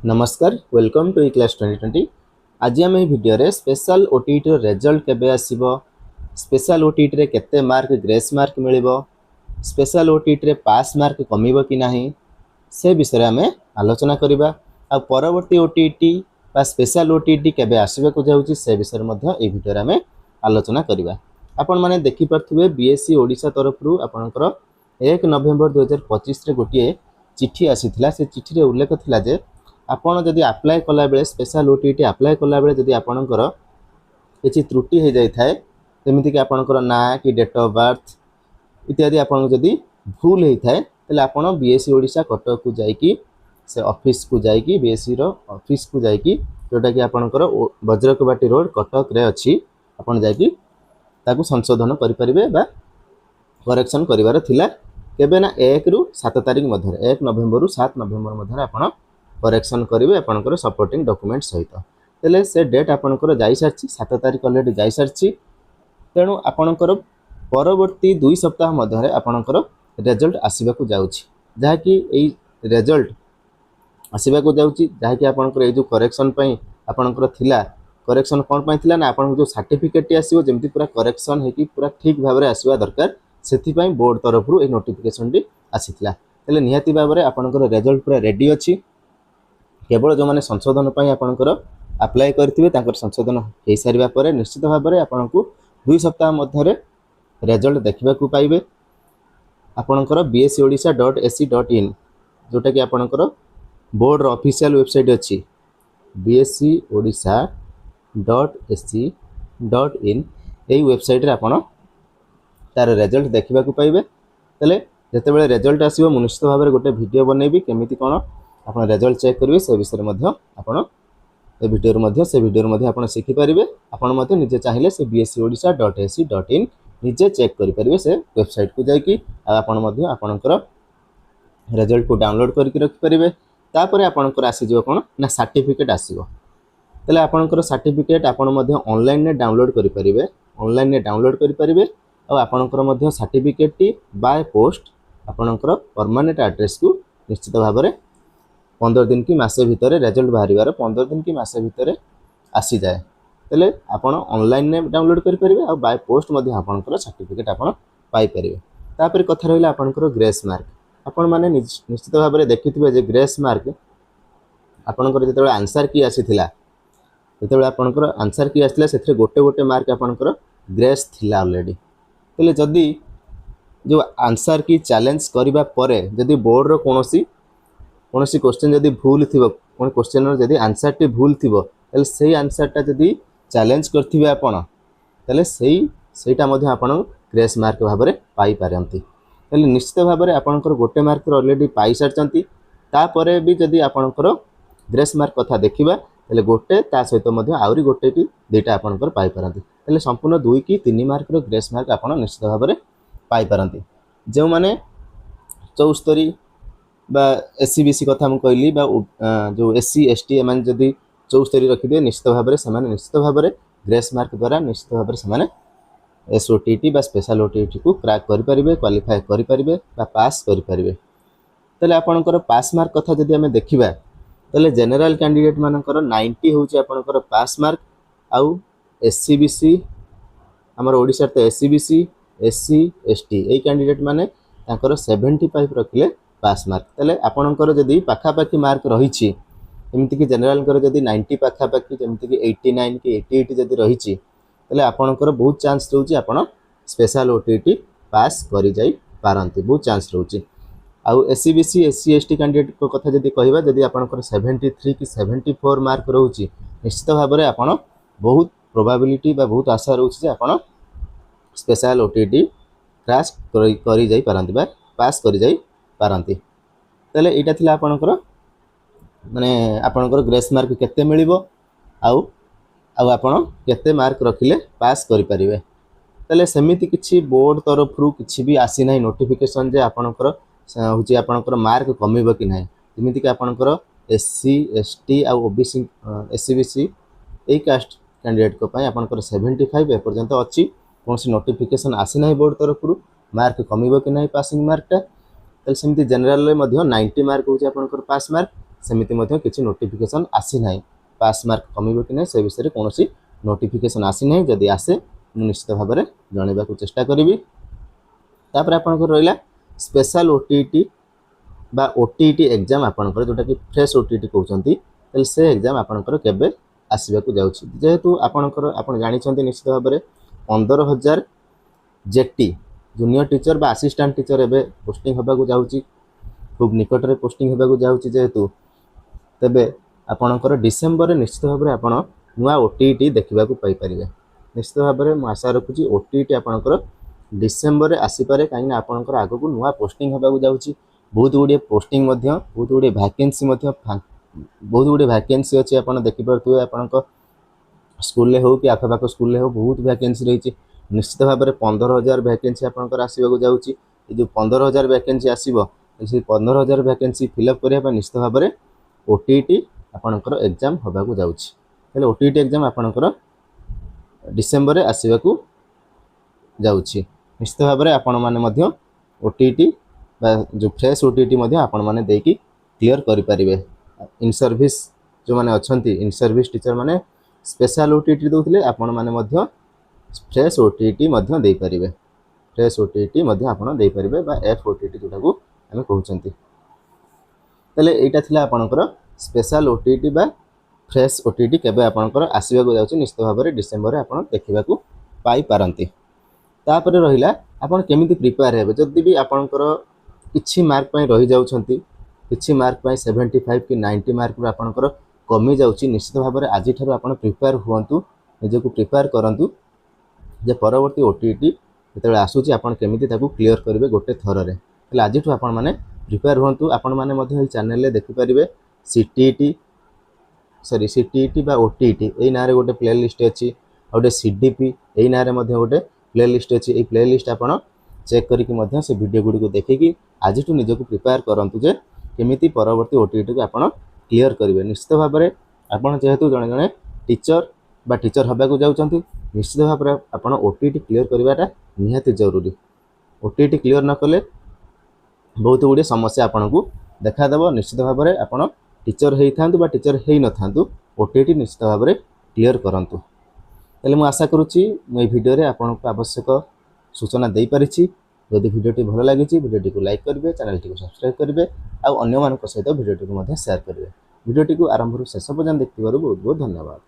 नमस्कार welcome to class 2020। आज आम भिडियो रे स्पेशल ओटीटी रिजल्ट केबे आसीबो, स्पेशल ओटीटी रे केते मार्क ग्रेस मार्क मिलिबो, स्पेशल ओटीटी रे पास मार्क कमिबो कि नाही से विषय आम आलोचना करिबा। आ परवर्ती ओटीटी बा स्पेशल ओटीटी केबे आसीबे को जाउची से विषय मध्ये ए भिडियो रे आम आलोचना करिबा। आपण माने देखि परथुबे बीएससी ओडिशा तरफरु आपनकर 1 नवेम्बर 2025 रे गोटिए चिठी आसीथिला। से चिठी रे उल्लेख थिला जे आपण जदि अप्लाई कला बेले स्पेशल ओटीटी अप्लाई कला बेले जदि आपणकर किसी त्रुटि हो जाए जमीक आपणकर ना कि डेट ऑफ बर्थ इत्यादि आपन जदि भूल होता है तेल आप बीएससी ओडिशा कटक को जाइकी से ऑफिस को जाइकी बीएससी रो ऑफिस को जाइकी जोटा कि आपणकर वज्रकबाटी रोड कटक रे अच्छी आपन जाइकी ताकू संशोधन करें बा करेक्शन करिवार थिला केबे ना 1 रु 7 तारिख मध्य 1 नवेम्बर रु 7 नवेम्बर मध्य आपन करेक्शन करेंगे आपंकर सपोर्टिंग डॉक्यूमेंट सहित तेले से डेट आपंकर जाई सारछि 7 तारिख ऑलरेडी जाई सारछि। तेणु आपंकर परवर्ती 2 सप्ताह मध्य आपंकर रिजल्ट आसवाक जाउछि जहाँकि एई रिजल्ट आसवाक जाउछि जहाँकि आपंकर ए जो करेक्शन पई आपंकर थिला करेक्शन कोन पई थिला ना आपन जो सर्टिफिकेट आसीबो जेमति पूरा करेक्शन हेकि पूरा ठीक भाबरे आसीबा दरकार सेति पई बोर्ड तरफरु ए नोटिफिकेशन डी आसीथिला। तेले निहाती भाबरे आपंकर रिजल्ट पूरा रेडी अछि। केवल जो मैंने संशोधन आपंकर अप्लाई करेंगे संशोधन हो सारा पर निश्चित भाव में आपन को 2 सप्ताह मध्य रिजल्ट देखा पाइबे। आपणकर bscodsha.ac.in जोटा कि आपणकर बोर्ड ऑफिशियल वेबसाइट अच्छी bscodsha.ac.in यही वेबसाइट रे आपन तार रिजल्ट देखा पाइबे। तेले जितेबाला रिजल्ट आसो मु निश्चित भाव में गोटे वीडियो बनैबी केमिति कौन आप रिजल्ट चेक करेंगे से विषय में आपड़ से भिडियो आप शिखिपारे। आपड़ निजे चाहिए से bscodsha.ac.in निजे चेक करेंगे से वेबसाइट को जाकि आपणकर रिजल्ट को डाउनलोड करके रखिपारे। तापर आपणकर आसीजो कौन ना सर्टिफिकेट आसीबो तेले आपणकर सर्टिफिकेट आपण ऑनलाइन ने डाउनलोड करेंगे ऑनलाइन ने डाउनलोड करेंगे और आपणकर सर्टिफिकेट टी बाय पोस्ट आपणकर परमानेंट एड्रेस को निश्चित भाव में 15 दिन की मासे भितर रिजल्ट बाहर 15 दिन की मासे भितर आसी जाए तेले आपण ऑनलाइन ने डाउनलोड करेंगे और बाय पोस्ट आपणकर सर्टिफिकेट आपण पाई परिबे। तापर कथा रहिला आपणकर ग्रेस मार्क आपण माने निश्चित भाव में देखिथिबे जे ग्रेस मार्क आपणकर जेतेबेला आंसर की आसीथिला जेतेबेला आपणकर आंसर की आसीला सेथरे गोटे गोटे मार्क आपणकर ग्रेस थिला ऑलरेडी। तेले जदी जो आंसर की चैलेंज करिबा परे जदी बोर्ड रो कोनोसी क्वेश्चन जदी भूल थिबो कोन क्वेश्चन जदी आंसर टी भूल थिबो तले सेही आंसर टा जदी चैलेंज करथिबे आपण तले सेहीटा मध्ये आपण ग्रेस मार्क भाव में पाई पारंती। तले निश्चित भाव में आपणकर गोटे मार्क ऑलरेडी पाई सारचंती तापरे भी जदी आपणकर ग्रेस मार्क कथा देखिबा तले गोटे ता सहित मध्ये आउरी गोटे की दुईटा आपणकर पाई पारंती तले संपूर्ण 2 की 3 मार्क रो ग्रेस मार्क आपण निश्चित भाव में पाई पारंती। जो माने 74 बा एससीबीसी कथा मु कहली बा जो एससी एसटी एम जदि 74 रखिदे निश्चित भाव में निश्चित भाव में ग्रेस मार्क द्वारा निश्चित भाव में एसओटीटी बा स्पेशल ओटीटी को क्रैक करें क्वालिफाई करें पास करें। तेल आपणकर पास मार्क कथा जदि आम देखा तेल जनरल कैंडिडेट मानकर 90 होची आपणकर पास मार्क आउ एससीबीसी हमर ओडिसा तो SCBC SC ST a candidate माने तांकर 75 रखिले पास मार्क तेले आपणकर जदि पाखापाखी मार्क रही एमती जनरल जदि 90 पाखापाखी जमीक 89 कि 88 जदि रही तेले आपणकर बहुत चांस रोचे आपण स्पेशल ओटीटी पास करि जाई पारंती बहुत चांस रोचे। आउ एससीबीसी एससी एसटी कैंडिडेट को कथा जदि कहबा जदि आपणकर 73 कि 74 मार्क रोचे निश्चित भाव में आपण बहुत प्रोबेबिलिटी बा बहुत आशा रोचे आपण स्पेशल ओटीटी क्रैश करि जाई पारंती बा पास करि जाई पारंती। तेले एटा थिला आपणकर माने आपणकर ग्रेस मार्क केते मिलिबो आउ आपण केते मार्क रखिले पास करि परिबे। तेले सेमिति किछि बोर्ड तरफरु किछि भी आसी नै नोटिफिकेशन जे आपणकर होची आपणकर मार्क कमिबो कि नै जेमिति कि आपणकर एससी एसटी आ ओबीसी एससीबीसी ए कास्ट कैंडिडेट को पई आपणकर 75 एपर्यंत अछि कौन नोटिफिकेशन आसी ना बोर्ड तरफ मार्क कमिबो कि नै पासिंग मार्कटा तेल सेमती जनरल रे मध्य 90 मार्क होची आपनकर पास मार्क सेमिति मध्य किछि नोटिफिकेशन आसी नाही पास मार्क कमिबो कि नै से विषय रे कोनोसी नोटिफिकेशन आसी नाही जदि आसे मु निश्चित भाव में जणैबा को चेष्टा करिवि। तापर आपनकर रहिला स्पेशल ओटीटी बा ओटीटी एग्जाम आपनकर जोटा कि फ्रेश ओटीटी कहउचंती तल से एग्जाम आपनकर केबे आसीबा को जाउछि जेहेतु आपनकर आपन जानि छंती निश्चित भाव में 15,000 जेटी जूनियर टीचर बा असिस्टेंट टीचर एबे पोस्टिंग होबा को जाउछि खूब निकट रे पोस्टिंग होबा को जाउछि जेहेतु तबे आपनकर डिसेंबर निश्चित भाव में आपण नुआ ओटीटी देखा पाई पारे निश्चित भाव में मुझे आशा रखुची ओटीटी आपनकर डिसेंबर आसी पारे कहीं आपनकर आगो को नुआ पोस्टिंग होबा को जाउछि बहुत गुड़े पोस्टिंग बहुत गुड़े वैकेंसी बहुत गुड़े वैकेंसी अच्छी आप देखिपे आप स्कूल हो कि आखपाख स्कूल हो बहुत वैकेंसी रही निश्चित भाव में 15,000 वैकेंसी आपनकर आसवाक जाउछि जो 15,000 वैकेंसी आसीबो से 15,000 वैकेंसी फिलअप करने निश्चित भाव में ओटीटी आपनकर एग्जाम होबा को जाउछि हेले ओटीटी एग्जाम आपनकर डिसेंबर आसवाक जाउछि निश्चित भाव में आपण माने मध्य ओटीटी बा जो फ्रेश ओटीटी मध्य आपण माने देकी क्लियर करि परिबे इन सर्विस जो माने अछंती इन सर्विस टीचर माने स्पेशल ओटीटी दोथिले आपण माने मध्य फ्रेश ओटीटी मध्य देई परिबे फ्रेश ओटीटी मध्य आपण देई परिबे बा एफ ओटीटी जोटा को हम कहउचंती तले एटा थिला आपनकर स्पेशल ओटीटी बा फ्रेश ओटीटी केबे आपनकर आसीबा को जाउछि निश्चित भाव में डिसेंबर आपण देखिबा को पाई पारंती तापर रहिला आपण केमिति प्रिपेयर हेबे जदि भी आपनकर किछि मार्क पय रहि जाउछंती किछि मार्क पय 75 कि 90 मार्क पर आपनकर कमी जाउछि निश्चित भाव में आज ठार आपण प्रिपेयर हुअंतु निजे को प्रिपेयर करंतु जे परवर्ती ओटीटी जेतेबे आसुछि आपण केमिति ताकू क्लियर करिवे गोटे थर रे तले आज ठु आपण माने प्रिपेयर हुअंतु आपण माने मध्य चैनल रे देखि परिबे सीटीईटी बा ओटीटी एई नारे गोटे प्लेलिस्ट अछि गोटे सीडीपी एई नारे मध्य गोटे प्लेलिस्ट अछि एई प्लेलिस्ट आपण चेक करिकि मध्य से वीडियो गुडी को देखिकि आज ठु निजे को प्रिपेयर करंतु जे केमिति परवर्ती ओटीटी को आपण क्लियर करिवे निश्चित भाव में आपण जेहेतु जणे जणे टीचर बा टीचर हबा को जाउचंती निश्चित भाव में आपण ओटीटी क्लियर करवाटा निहाती जरूरी ओटीटी क्लियर न कले बहुत गुड़े समस्या आपन को देखा देव निश्चित भाव में आपण टीचर होता बा टीचर हो न ओटीटी निश्चित भाव में क्लियर करंतु तेल मु आशा करुच्ची मु भिडियो रे आपन को आवश्यक सूचना दे पारिछि यदि भिडियोटी भल लगी भिडियोटी को लाइक करेंगे चैनल को सब्सक्राइब करेंगे और अन्य सहित भिडियोटी को शेयर करेंगे भिडियोटी को आरंभ शेष पर्यंत देखिबारु बहुत बहुत धन्यवाद।